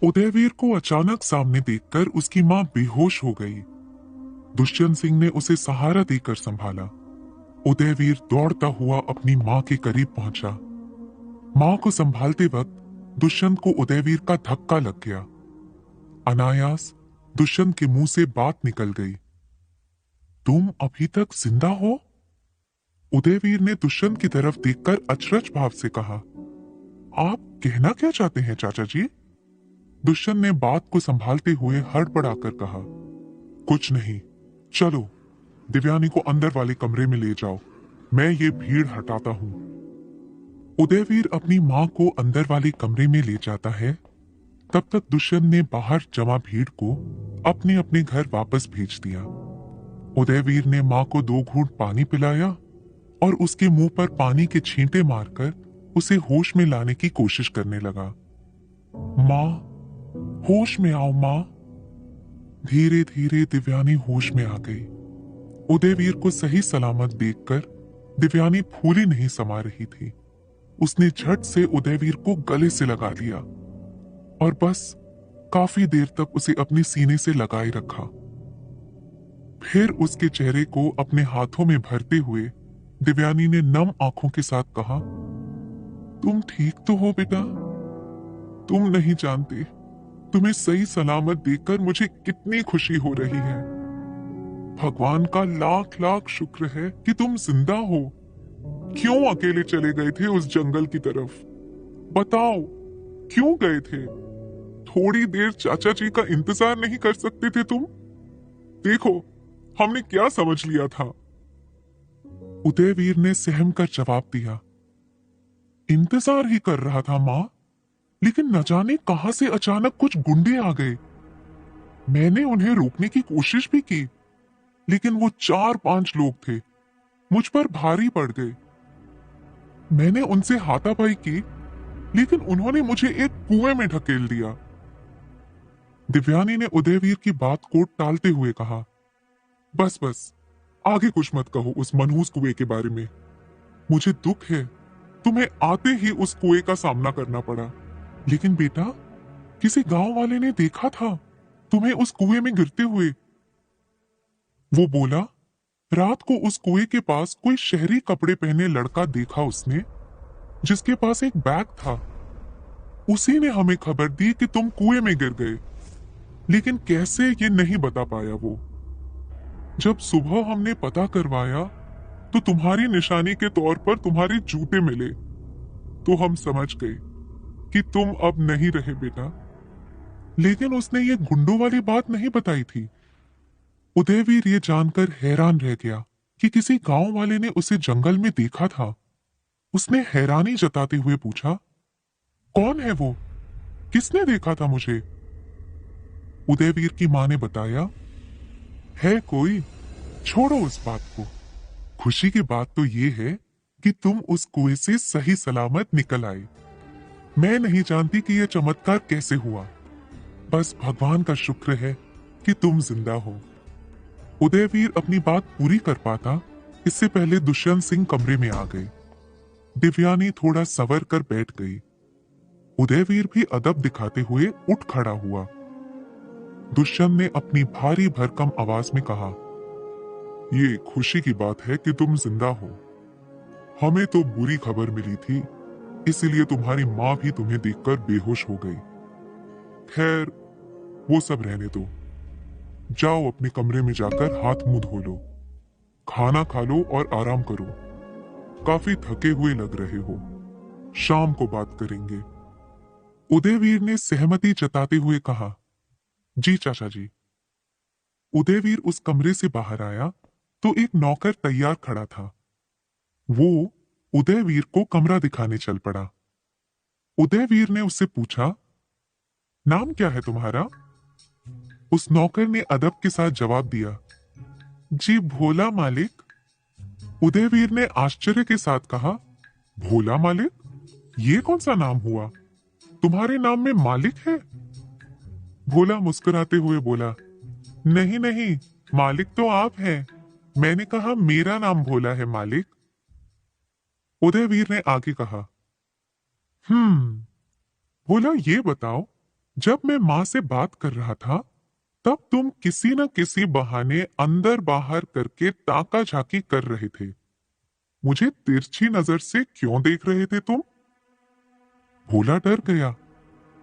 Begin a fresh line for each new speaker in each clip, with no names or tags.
उदयवीर को अचानक सामने देखकर उसकी मां बेहोश हो गई। दुष्यंत सिंह ने उसे सहारा देकर संभाला। उदयवीर दौड़ता हुआ अपनी मां के करीब पहुंचा। मां को संभालते वक्त दुष्यंत को उदयवीर का धक्का लग गया। अनायास दुष्यंत के मुंह से बात निकल गई। तुम अभी तक जिंदा हो? उदयवीर ने दुष्यंत की तरफ देखकर अचरज भाव से कहा। आप कहना क्या चाहते हैं चाचा जी? दुष्यंत ने बात को संभालते हुए हड़बड़ाकर कहा। कुछ नहीं, चलो दिव्यानी को अंदर वाले कमरे में ले जाओ, मैं ये भीड़ हटाता हूं। उदयवीर अपनी मां को अंदर वाले कमरे में ले जाता है। तब तक दुष्यंत ने बाहर जमा भीड़ को अपने अपने घर वापस भेज दिया। उदयवीर ने मां को 2 घूंट पानी पिलाया और उसके मुंह पर पानी के छींटे मारकर उसे होश में लाने की कोशिश करने लगा। मां, होश में आओ मां। धीरे धीरे दिव्यानी होश में आ गई। उदयवीर को सही सलामत देखकर दिव्यानी फूली नहीं समा रही थी। उसने झट से उदयवीर को गले से लगा लिया और बस काफी देर तक उसे अपने सीने से लगाए रखा। फिर उसके चेहरे को अपने हाथों में भरते हुए दिव्यानी ने नम आंखों के साथ कहा, तुम ठीक तो हो बेटा? तुम नहीं जानते तुम्हें सही सलामत देखकर मुझे कितनी खुशी हो रही है। भगवान का लाख लाख शुक्र है कि तुम जिंदा हो। क्यों अकेले चले गए थे उस जंगल की तरफ? बताओ, क्यों गए थे? थोड़ी देर चाचा जी का इंतजार नहीं कर सकते थे तुम? देखो, हमने क्या समझ लिया था। उदयवीर ने सहम कर जवाब दिया, इंतजार ही कर रहा था मां, लेकिन न जाने कहां से अचानक कुछ गुंडे आ गए। मैंने उन्हें रोकने की कोशिश भी की, लेकिन वो 4-5 लोग थे, मुझ पर भारी पड़ गए। मैंने उनसे हाथापाई की, लेकिन उन्होंने मुझे एक कुएं में ढकेल दिया। दिव्यानी ने उदयवीर की बात को टालते हुए कहा, बस बस, आगे कुछ मत कहो उस मनहूस कुएं के बारे में। मुझे दुख है तुम्हें आते ही उस कुएं का सामना करना पड़ा, लेकिन बेटा, किसी गांव वाले ने देखा था तुम्हें उस कुएं में गिरते हुए। वो बोला, रात को उस कुएं के पास कोई शहरी कपड़े पहने लड़का देखा उसने, जिसके पास एक बैग था। उसी ने हमें खबर दी कि तुम कुएं में गिर गए, लेकिन कैसे ये नहीं बता पाया वो। जब सुबह हमने पता करवाया तो तुम्हारी निशानी के तौर पर तुम्हारे जूते मिले, तो हम समझ गए कि तुम अब नहीं रहे बेटा। लेकिन उसने ये गुंडों वाली बात नहीं बताई थी। उदयवीर ये जानकर हैरान रह गया कि किसी गांव वाले ने उसे जंगल में देखा था। उसने हैरानी जताते हुए पूछा, कौन है वो? किसने देखा था मुझे? उदयवीर की मां ने बताया, है कोई, छोड़ो उस बात को। खुशी की बात तो ये है कि तुम उस कुएं से सही सलामत निकल आए। मैं नहीं जानती कि यह चमत्कार कैसे हुआ, बस भगवान का शुक्र है कि तुम जिंदा हो। उदयवीर अपनी बात पूरी कर पाता इससे पहले दुष्यंत सिंह कमरे में आ गए। दिव्यानी थोड़ा संवर कर बैठ गई। उदयवीर भी अदब दिखाते हुए उठ खड़ा हुआ। दुष्यंत ने अपनी भारी भरकम आवाज में कहा, ये खुशी की बात है कि तुम जिंदा हो। हमें तो बुरी खबर मिली थी, इसलिए तुम्हारी मां भी तुम्हें देखकर बेहोश हो गई। खैर, वो सब रहने दो। जाओ अपने कमरे में जाकर हाथ मुंह धो लो, खाना खा लो और आराम करो। काफी थके हुए लग रहे हो, शाम को बात करेंगे। उदयवीर ने सहमति जताते हुए कहा, जी चाचा जी। उदयवीर उस कमरे से बाहर आया तो एक नौकर तैयार खड़ा था। वो उदयवीर को कमरा दिखाने चल पड़ा। उदयवीर ने उससे पूछा, नाम क्या है तुम्हारा? उस नौकर ने अदब के साथ जवाब दिया, जी भोला मालिक। उदयवीर ने आश्चर्य के साथ कहा, भोला मालिक? ये कौन सा नाम हुआ? तुम्हारे नाम में मालिक है? भोला मुस्कुराते हुए बोला, नहीं नहीं, मालिक तो आप हैं। मैंने कहा मेरा नाम भोला है मालिक। उदयवीर ने आगे कहा, भोला ये बताओ, जब मैं माँ से बात कर रहा था तब तुम किसी न किसी बहाने अंदर बाहर करके ताका झाकी कर रहे थे। मुझे तिरछी नजर से क्यों देख रहे थे तुम? भोला डर गया।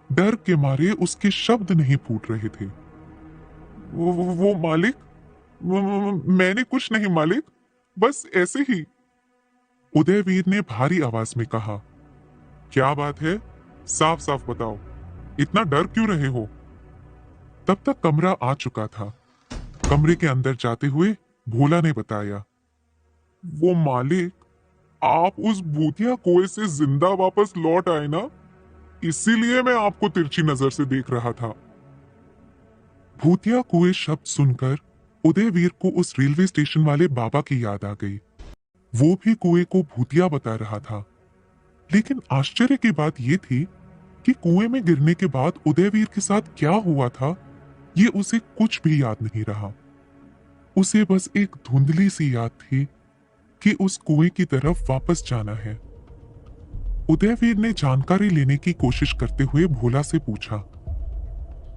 डर के मारे उसके शब्द नहीं फूट रहे थे। वो मालिक, मैंने कुछ नहीं मालिक, बस ऐसे ही। उदयवीर ने भारी आवाज में कहा। क्या बात है, साफ साफ बताओ, इतना डर क्यों रहे हो? तब तक कमरा आ चुका था। कमरे के अंदर जाते हुए भोला ने बताया, वो मालिक, आप उस भूतिया कुएं से जिंदा वापस लौट आए ना, इसीलिए मैं आपको तिरछी नजर से देख रहा था। भूतिया कुएं शब्द सुनकर उदयवीर को उस रेलवे स्टेशन वाले बाबा की याद आ गई। वो भी कुएं को भूतिया बता रहा था। लेकिन आश्चर्य की बात यह थी कि कुएं में गिरने के बाद उदयवीर के साथ क्या हुआ था, ये उसे कुछ भी याद नहीं रहा। उसे बस एक धुंधली सी याद थी कि उस कुएं की तरफ वापस जाना है। उदयवीर ने जानकारी लेने की कोशिश करते हुए भोला से पूछा,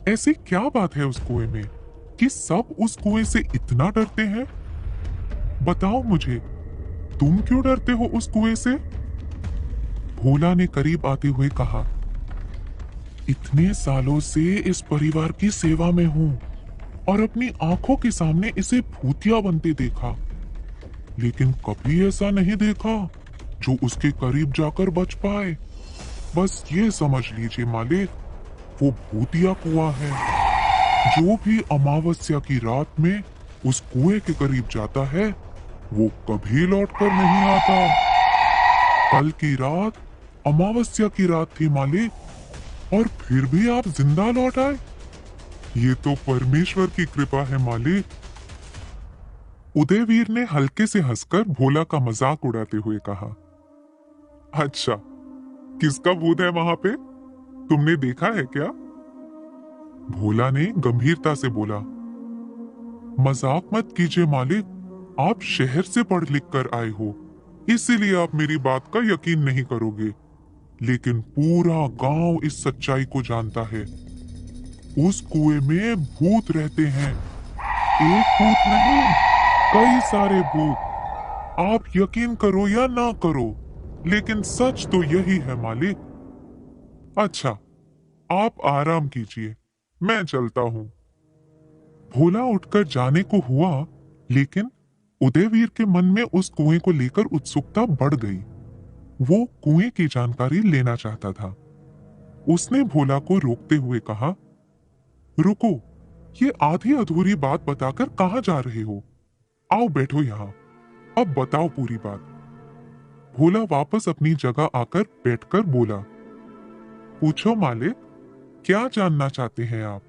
ऐसी क्या बात है उस कुएं में कि सब उस कुएं से इतना डरते हैं? बताओ मुझे, तुम क्यों डरते हो उस कुएं से? भोला ने करीब आते हुए कहा, इतने सालों से इस परिवार की सेवा में हूं और अपनी आंखों के सामने इसे भूतिया बनते देखा, लेकिन कभी ऐसा नहीं देखा जो उसके करीब जाकर बच पाए। बस ये समझ लीजिए मालिक, वो भूतिया कुआं है। जो भी अमावस्या की रात में उस कुएं के करीब जाता है वो कभी लौटकर नहीं आता। कल की रात अमावस्या की रात थी मालिक, और फिर भी आप जिंदा लौट आए। ये तो परमेश्वर की कृपा है मालिक। उदयवीर ने हल्के से हंसकर भोला का मजाक उड़ाते हुए कहा, अच्छा, किसका भूत है वहां पे, तुमने देखा है क्या? भोला ने गंभीरता से बोला, मजाक मत कीजिए मालिक, आप शहर से पढ़ लिख कर आए हो, इसीलिए आप मेरी बात का यकीन नहीं करोगे, लेकिन पूरा गांव इस सच्चाई को जानता है। उस कुएं में भूत रहते हैं। एक भूत नहीं, कई सारे भूत। आप यकीन करो या ना करो, लेकिन सच तो यही है मालिक। अच्छा, आप आराम कीजिए, मैं चलता हूं। भोला उठकर जाने को हुआ, लेकिन उदयवीर के मन में उस कुएं को लेकर उत्सुकता बढ़ गई। वो कुएं की जानकारी लेना चाहता था। उसने भोला को रोकते हुए कहा, रुको, ये आधी अधूरी बात बताकर कहां जा रहे हो? आओ बैठो यहां, अब बताओ पूरी बात। भोला वापस अपनी जगह आकर बैठकर बोला, पूछो मालिक, क्या जानना चाहते हैं आप?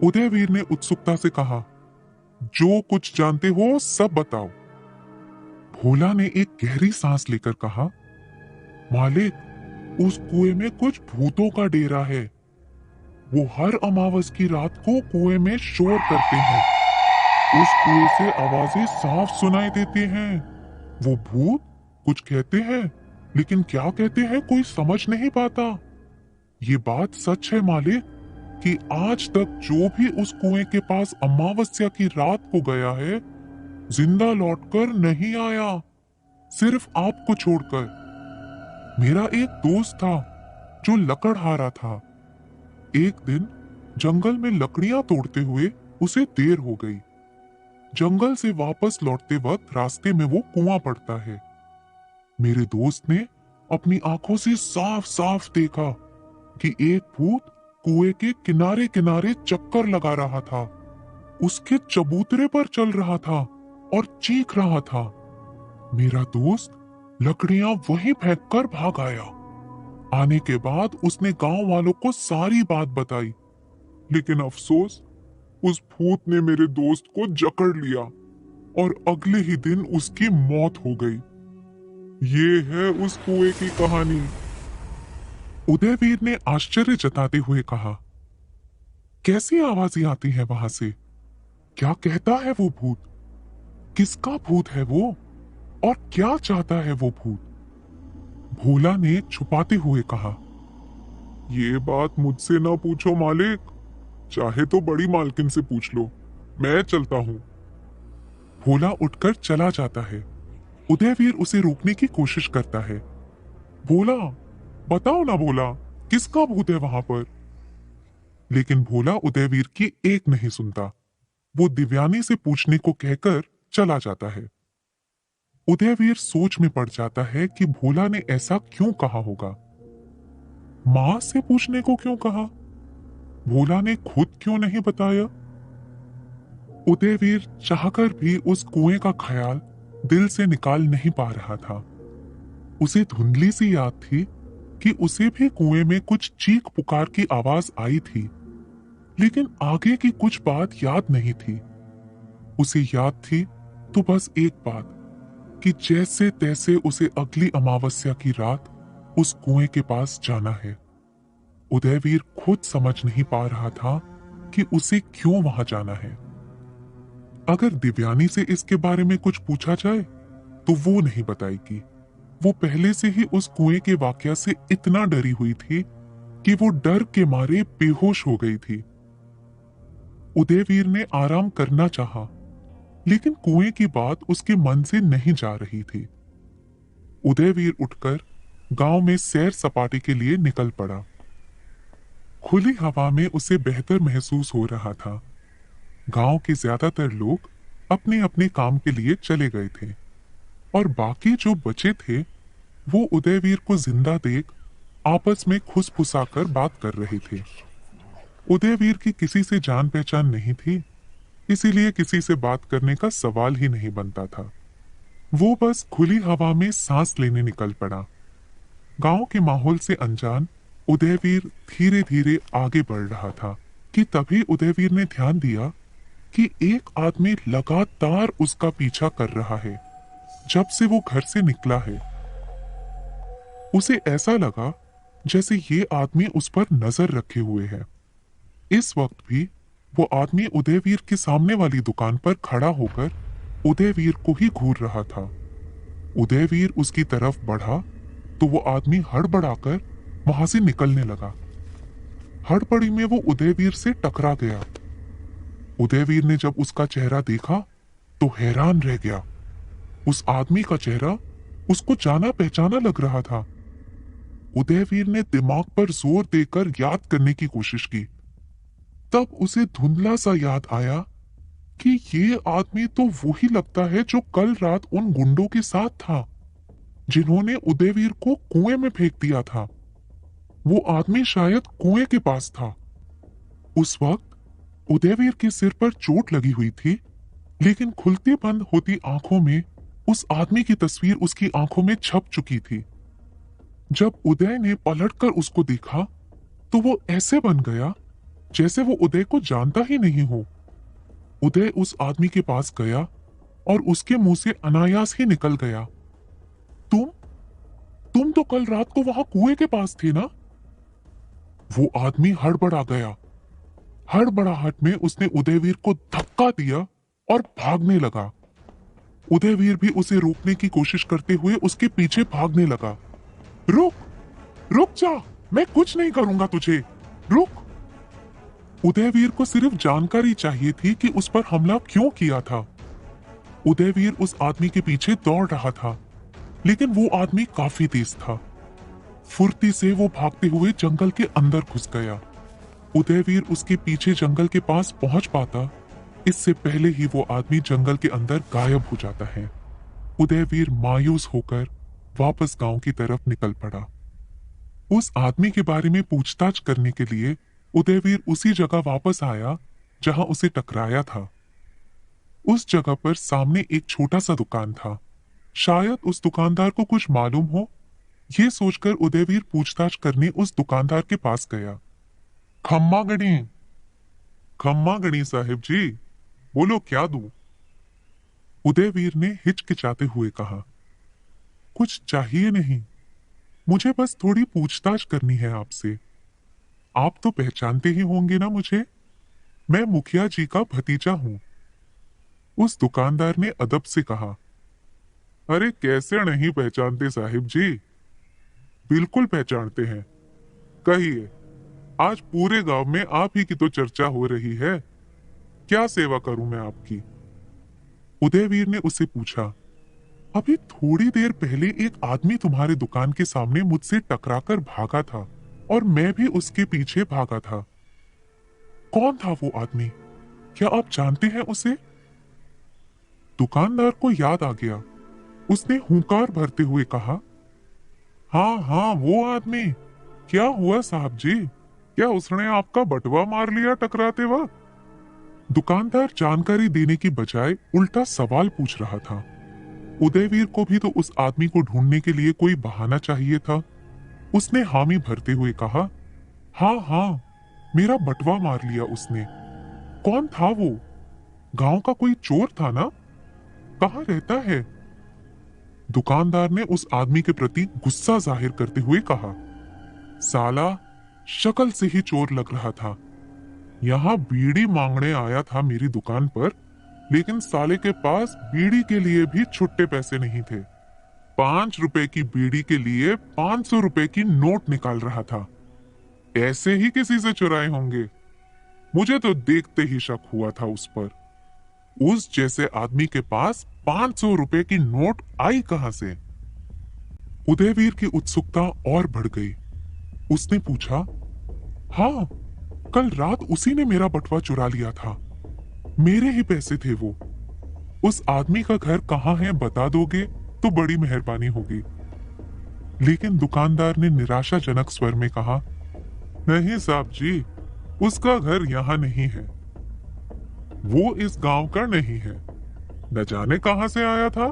उदयवीर ने उत्सुकता से कहा, जो कुछ जानते हो सब बताओ। भोला ने एक गहरी सांस लेकर कहा, मालिक, उस कुएं में कुछ भूतों का डेरा है। वो हर अमावस की रात को कुएं में शोर करते हैं। उस कुएं से आवाजें साफ सुनाई देती हैं। वो भूत कुछ कहते हैं, लेकिन क्या कहते हैं कोई समझ नहीं पाता। ये बात सच है मालिक कि आज तक जो भी उस कुएं के पास अमावस्या की रात को गया है, जिंदा लौटकर नहीं आया, सिर्फ आपको छोड़कर। मेरा एक दोस्त था जो लकड़हारा था। एक दिन जंगल में लकड़ियां तोड़ते हुए उसे देर हो गई। जंगल से वापस लौटते वक्त रास्ते में वो कुआं पड़ता है। मेरे दोस्त ने अपनी आंखों से साफ साफ देखा कि एक भूत कुएं के किनारे किनारे चक्कर लगा रहा था। उसके चबूतरे पर चल रहा था और चीख रहा था। मेरा दोस्त लकड़ियां वहीं फेंककर भाग आया। आने के बाद उसने गांव वालों को सारी बात बताई, लेकिन अफसोस, उस भूत ने मेरे दोस्त को जकड़ लिया और अगले ही दिन उसकी मौत हो गई। ये है उस कुएं की कहानी। उदयवीर ने आश्चर्य जताते हुए कहा, कैसी आवाजें आती हैं वहां से? क्या कहता है वो भूत? किसका भूत है वो, और क्या चाहता है वो भूत? भोला ने छुपाते हुए कहा, ये बात मुझसे ना पूछो मालिक, चाहे तो बड़ी मालकिन से पूछ लो, मैं चलता हूँ। भोला उठकर चला जाता है। उदयवीर उसे रोकने की कोशिश करता है। भोला, बताओ ना भोला, किसका भूत है वहां पर? लेकिन भोला उदयवीर की एक नहीं सुनता। वो दिव्यानी से पूछने को कहकर चला जाता है। उदयवीर सोच में पड़ जाता है कि भोला ने ऐसा क्यों कहा होगा। मां से पूछने को क्यों कहा? भोला ने खुद क्यों नहीं बताया? उदयवीर चाहकर भी उस कुएं का ख्याल दिल से निकाल नहीं पा रहा था। उसे धुंधली सी याद थी कि उसे भी कुएं में कुछ चीख पुकार की आवाज आई थी, लेकिन आगे की कुछ बात याद नहीं थी। उसे याद थी तो बस एक बात, कि जैसे तैसे उसे अगली अमावस्या की रात उस कुएं के पास जाना है। उदयवीर खुद समझ नहीं पा रहा था कि उसे क्यों वहां जाना है। अगर दिव्यानी से इसके बारे में कुछ पूछा जाए तो वो नहीं बताएगी। वो पहले से ही उस कुएं के वाकया से इतना डरी हुई थी कि वो डर के मारे बेहोश हो गई थी। उदयवीर ने आराम करना चाहा, लेकिन कुएं की बात उसके मन से नहीं जा रही थी। उदयवीर उठकर गांव में सैर सपाटे के लिए निकल पड़ा। खुली हवा में उसे बेहतर महसूस हो रहा था। गांव के ज्यादातर लोग अपने अपने काम के लिए चले गए थे और बाकी जो बचे थे वो उदयवीर को जिंदा देख आपस में खुसफुसाकर बात कर रहे थे। उदयवीर की किसी से जान पहचान नहीं थी, इसीलिए किसी से बात करने का सवाल ही नहीं बनता था। वो बस खुली हवा में सांस लेने निकल पड़ा। गांव के माहौल से अनजान उदयवीर धीरे धीरे आगे बढ़ रहा था कि तभी उदयवीर ने ध्यान दिया कि एक आदमी लगातार उसका पीछा कर रहा है जब से वो घर से निकला है। उसे ऐसा लगा जैसे ये आदमी उस पर नजर रखे हुए है। इस वक्त भी वो आदमी उदयवीर के सामने वाली दुकान पर खड़ा होकर उदयवीर को ही घूर रहा था। उदयवीर उसकी तरफ बढ़ा तो वो आदमी हड़बड़ाकर वहां से निकलने लगा। हड़बड़ी में वो उदयवीर से टकरा गया। उदयवीर ने जब उसका चेहरा देखा तो हैरान रह गया। उस आदमी का चेहरा उसको जाना पहचाना लग रहा था। उदयवीर ने दिमाग पर जोर देकर याद करने की कोशिश की। तब उसे धुंधला सा याद आया कि ये आदमी तो वही लगता है जो कल रात उन गुंडों के साथ था जिन्होंने उदयवीर को कुएं में फेंक दिया था। वो आदमी शायद कुएं के पास था। उस वक्त उदयवीर के सिर पर चोट लगी हुई थी, लेकिन खुलती बंद होती आंखों में उस आदमी की तस्वीर उसकी आंखों में छप चुकी थी। जब उदय ने पलटकर उसको देखा तो वो ऐसे बन गया जैसे वो उदय को जानता ही नहीं हो। उदय उस आदमी के पास गया और उसके मुंह से अनायास ही निकल गया, तुम तो कल रात को वहां कुएं के पास थे ना? वो आदमी हड़बड़ा गया। हड़बड़ाहट में उसने उदयवीर को धक्का दिया और भागने लगा। उदयवीर भी उसे रोकने की कोशिश करते हुए उसके पीछे भागने लगा। रुक, रुक जा, मैं कुछ नहीं करूंगा तुझे, रुक। उदयवीर को सिर्फ जानकारी चाहिए थी कि उस पर हमला क्यों किया था। उदयवीर उस आदमी के पीछे दौड़ रहा था, लेकिन वो आदमी काफी तेज था। फुर्ती से वो भागते हुए जंगल के अंदर घुस गया। उदयवीर उसके पीछे जंगल के पास पहुंच पाता, इससे पहले ही वो आदमी जंगल के अंदर गायब हो जाता है। उदयवीर मायूस होकर वापस गांव की तरफ निकल पड़ा। उस आदमी के बारे में पूछताछ करने के लिए उदयवीर उसी जगह वापस आया जहां उसे टकराया था। उस जगह पर सामने एक छोटा सा दुकान था। शायद उस दुकानदार को कुछ मालूम हो, ये सोचकर उदयवीर पूछताछ करने उस दुकानदार के पास गया। खम्मा गणी, खम्मा गणी साहिब जी, बोलो क्या दूं? उदयवीर ने हिचकिचाते हुए कहा, कुछ चाहिए नहीं, मुझे बस थोड़ी पूछताछ करनी है आपसे। आप तो पहचानते ही होंगे ना मुझे, मैं मुखिया जी का भतीजा हूं। उस दुकानदार ने अदब से कहा, अरे कैसे नहीं पहचानते साहिब जी, बिल्कुल पहचानते हैं। कहिए आज पूरे गांव में आप ही की तो चर्चा हो रही है। क्या सेवा करूं मैं आपकी? उदयवीर ने उससे पूछा। अभी थोड़ी देर पहले एक आदमी तुम्हारे दुकान के सामने मुझसे टकराकर भागा था और मैं भी उसके पीछे भागा था। कौन था वो आदमी? क्या आप जानते हैं उसे? दुकानदार को याद आ गया। उसने हुंकार भरते हुए कहा, हाँ हाँ, वो आदमी। क्या हुआ साहब जी? क्या उसने आपका बटवा मार लिया टकराते वक्त? दुकानदार जानकारी देने की बजाय उल्टा सवाल पूछ रहा था। उदयवीर को भी तो उस आदमी को ढूंढने के लिए कोई बहाना चाहिए था। उसने हामी भरते हुए कहा, हाँ हाँ, मेरा बटवा मार लिया उसने। कौन था वो? गांव का कोई चोर था ना? कहाँ रहता है? दुकानदार ने उस आदमी के प्रति गुस्सा जाहिर करते हुए कहा, साला शक्ल से ही चोर लग रहा था। यहाँ बीड़ी मांगने आया था मेरी दुकान पर, लेकिन साले के पास बीड़ी के लिए भी छुट्टे पैसे नहीं थे। 5 रुपए की बीड़ी के लिए 500 रुपए की नोट निकाल रहा था। ऐसे ही किसी से चुराए होंगे। मुझे तो देखते ही शक हुआ था उस पर। उस जैसे आदमी के पास 500 रुपए की नोट आई कहां से? उदयवीर की उत्सुकता और बढ़ गई। उसने पूछा, हाँ, कल रात उसी ने मेरा बटवा चुरा लिया था। मेरे ही पैसे थे वो। उस आदमी का घर कहाँ है बता दोगे तो बड़ी मेहरबानी होगी। लेकिन दुकानदार ने निराशाजनक स्वर में कहा, नहीं साहब जी, उसका घर यहाँ नहीं है। वो इस गांव का नहीं है। न जाने कहां से आया था।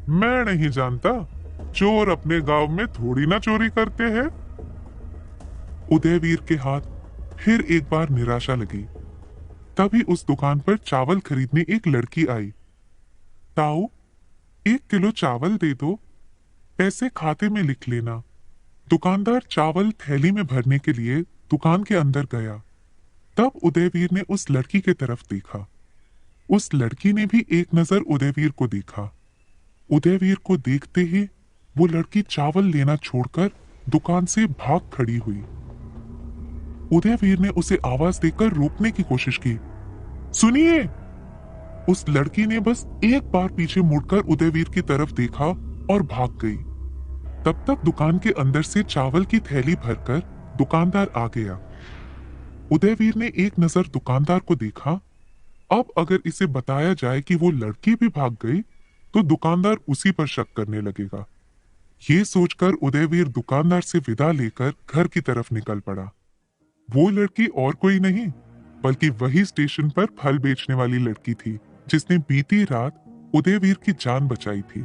मैं नहीं जानता। चोर अपने गांव में थोड़ी ना चोरी करते हैं। उदयवीर के हाथ फिर एक बार निराशा लगी। तभी उस दुकान पर चावल खरीदने एक लड़की आई। ताऊ, 1 किलो चावल दे दो, पैसे खाते में लिख लेना। दुकानदार चावल थैली में भरने के लिए दुकान के अंदर गया। तब उदयवीर ने उस लड़की की तरफ देखा। उस लड़की ने भी एक नजर उदयवीर को देखा। उदयवीर को देखते ही वो लड़की चावल लेना छोड़कर दुकान से भाग खड़ी हुई। उदयवीर ने उसे आवाज देकर रोकने की कोशिश की। सुनिए! उस लड़की ने बस एक बार पीछे मुड़कर उदयवीर की तरफ देखा और भाग गई। तब तक दुकान के अंदर से चावल की थैली भरकर दुकानदार आ गया। उदयवीर ने एक नजर दुकानदार को देखा। अब अगर इसे बताया जाए कि वो लड़की भी भाग गई तो दुकानदार उसी पर शक करने लगेगा। ये सोचकर उदयवीर दुकानदार से विदा लेकर घर की तरफ निकल पड़ा। वो लड़की और कोई नहीं बल्कि वही स्टेशन पर फल बेचने वाली लड़की थी जिसने बीती रात उदयवीर की जान बचाई थी।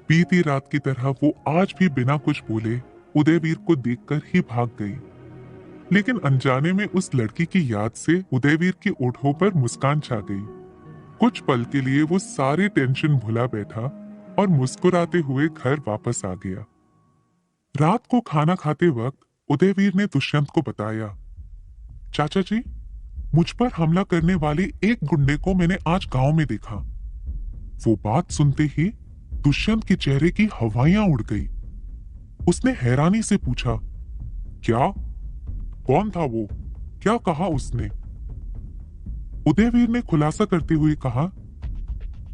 बीती रात की तरह वो आज भी बिना कुछ बोले उदयवीर को देखकर ही भाग गई। लेकिन अनजाने में उस लड़की की याद से उदयवीर की ओठों पर मुस्कान छा गई। कुछ पल के लिए वो सारी टेंशन भुला बैठा और मुस्कुराते हुए घर वापस आ गया। रात को खाना खाते वक्त उदयवीर ने दुष्यंत को बताया, चाचा जी, मुझ पर हमला करने वाले एक गुंडे को मैंने आज गांव में देखा। वो बात सुनते ही दुष्यंत के चेहरे की हवाइयां उड़ गई। उसने हैरानी से पूछा, क्या? कौन था वो? क्या कहा उसने? उदयवीर ने खुलासा करते हुए कहा,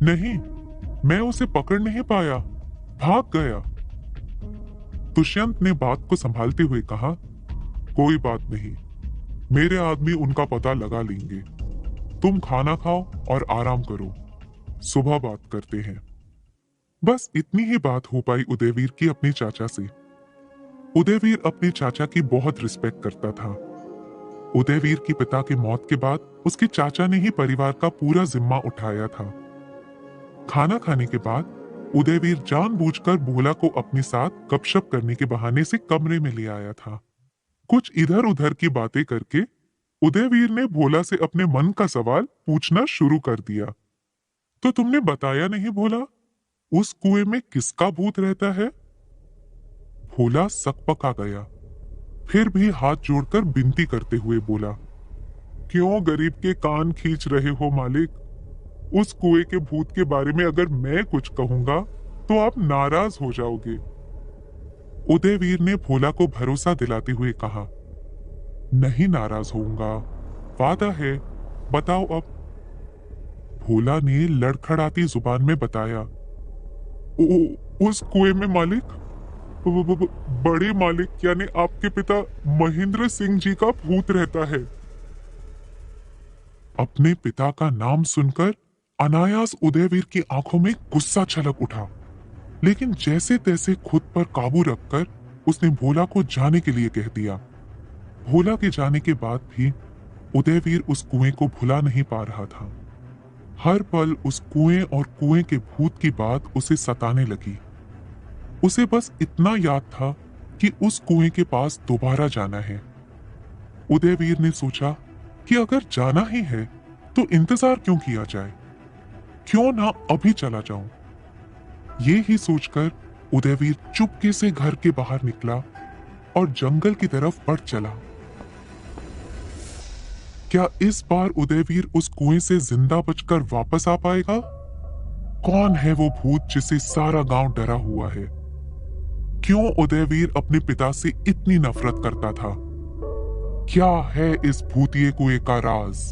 नहीं, मैं उसे पकड़ नहीं पाया, भाग गया। दुष्यंत ने बात को संभालते हुए कहा, कोई बात नहीं, मेरे आदमी उनका पता लगा लेंगे। तुम खाना खाओ और आराम करो, सुबह बात करते हैं। बस इतनी ही बात हो पाई उदयवीर की अपने चाचा से। उदयवीर अपने चाचा की बहुत रिस्पेक्ट करता था। उदयवीर की पिता की मौत के बाद उसके चाचा ने ही परिवार का पूरा जिम्मा उठाया था। खाना खाने के बाद उदयवीर जानबूझकर भोला को अपने साथ गपशप करने के बहाने से कमरे में ले आया था। कुछ इधर उधर की बातें करके उदयवीर ने भोला से अपने मन का सवाल पूछना शुरू कर दिया। तो तुमने बताया नहीं भोला, उस कुएं में किसका भूत रहता है? भोला सकपका गया, फिर भी हाथ जोड़कर विनती करते हुए बोला, क्यों गरीब के कान खींच रहे हो मालिक? उस कुएं के भूत के बारे में अगर मैं कुछ कहूंगा तो आप नाराज हो जाओगे। उदयवीर ने भोला को भरोसा दिलाते हुए कहा, नहीं नाराज होऊंगा, वादा है, बताओ अब। भोला ने लड़खड़ाती जुबान में बताया, उस कुएं में मालिक, बड़े मालिक यानी आपके पिता महेंद्र सिंह जी का भूत रहता है। अपने पिता का नाम सुनकर अनायास उदयवीर की आंखों में गुस्सा छलक उठा, लेकिन जैसे तैसे खुद पर काबू रखकर उसने भोला को जाने के लिए कह दिया। भोला के जाने के बाद भी उदयवीर उस कुएं को भुला नहीं पा रहा था। हर पल उस कुएं और कुएं के भूत की बात उसे सताने लगी। उसे बस इतना याद था कि उस कुएं के पास दोबारा जाना है। उदयवीर ने सोचा कि अगर जाना ही है तो इंतजार क्यों किया जाए, क्यों ना अभी चला जाऊं। ये ही सोचकर उदयवीर चुपके से घर के बाहर निकला और जंगल की तरफ बढ़ चला। क्या इस बार उदयवीर उस कुएं से जिंदा बचकर वापस आ पाएगा? कौन है वो भूत जिसे सारा गांव डरा हुआ है? क्यों उदयवीर अपने पिता से इतनी नफरत करता था? क्या है इस भूतिए कुएं का राज?